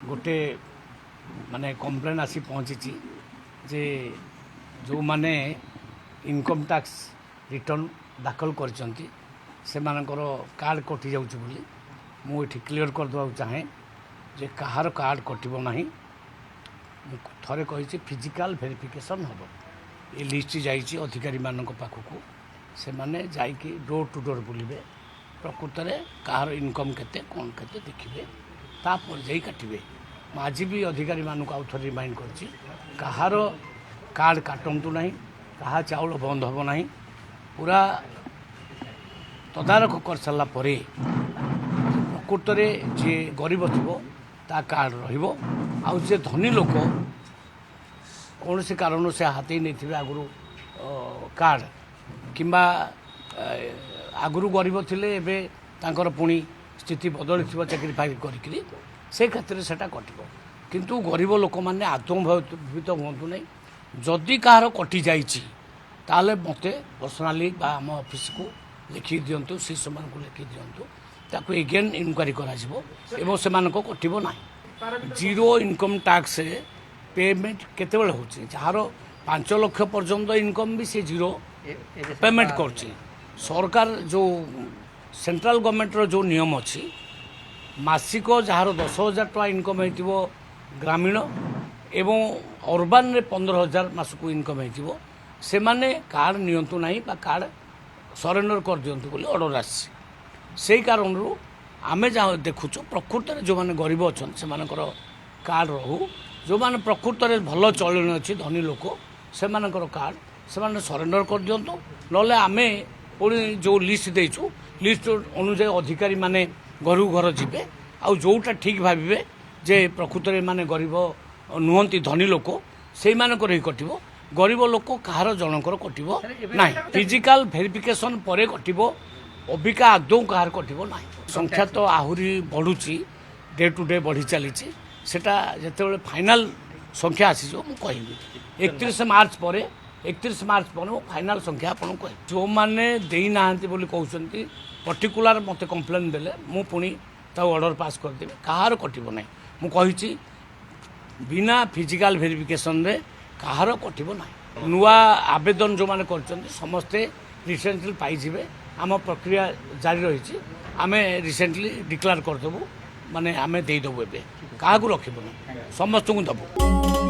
गोटे माने कंप्लेन आसी पहुँची जे जो माने इनकम टैक्स रिटर्न दाखल करचंती से मानकर कार्ड कटि जाउछ बोली मु एठी क्लियर कर दवा चाहे जे कहार कार्ड कटिबो नाही थरे कहिछि फिजिकल वेरिफिकेशन हबो ए लिस्ट जाइछि अधिकारी मानक पाखकु से माने जाइकि डोर टू डोर बुलिबे प्रकृत में कहार इनकम केते कोन केते देखिबे तापर जाई काटिबे आज भी अधिकारी मानक आउ थ रिमाइंड करछि कहार कार्ड काटंतु नाही कहा चाउल बंद हबो नाही पूरा तदारख कर सारा पर प्रकृत में जी गरीब थो ता कार्ड रहिबो आउ जे धनी लोक कौन से कारण से हाथी नहीं आगु कार्ड किंबा आगु गरीब थिले एबे तांकर पुणी स्थिति बदली चाकरी फाकरी करी से क्षेत्र से कटो किंतु गरीब लोक मैंने आदौ भयभीत हूँ ना जदि कहार कटि जाइए मत पर्सनाली आम ऑफिस को लिखि दिंतु सी समय को लिखि दिंतु ताकू एगेन इनक्वारी कर कटो ना जीरो इनकम टैक्स पेमेंट केते बेले होची जार 5 लाख पर्यंत इनकम भी से जीरो पेमेंट करची सरकार जो सेंट्रल गवर्नमेंट रो जो नियम अच्छी मासिक जार 10,000 टका इनकम हो ग्रामीण एवं अर्बान रे 15,000 मासक इनकम हो से माने कार्ड नियंतु नहीं बा कार्ड सरेंडर कर दियंतु बोली ऑर्डर आसी से कारण आमे जहाँ देखुचु प्रकृत में जो मैंने गरीब अच्छा से कार्ड रहू जो मैंने प्रकृत में भल चलन अच्छी धनी लोक से कार्ड से सरेंडर कर दिंतु ना आम पुणी जो लिस्ट देचु लिस्ट अनुसार अधिकारी माने घर घर जीवे आउ जोटा ठीक भावे जे प्रकृत में माने गरीब नुहति धनी लोक से ही कटो गरीब लोक कहार जनकर कटो ना फिजिकल वेरिफिकेशन पर कटो अबिका आदौ कहार कटो ना संख्या तो आहरी बढ़ुची डे टू डे बढ़ी चली सेटा जिते फाइनाल संख्या आसी कहि 31 मार्च पर फाइनाल संख्या आपको कह जो मैंने देना कहते पर्टिकुलर मत कंप्लेन देले मु पुणी ऑर्डर पास करदेवी कहार कटो ना मुझे बिना फिजिकल वेरिफिकेशन रे कहार कटो ना नुआ आवेदन जो मैंने कर समस्ते रिसेंटली पाइबे आम प्रक्रिया जारी रही आम रिसेंटली डिक्लेयर करदेबू माने आम देदेबू ए क्या रखबू समस्त को दबू।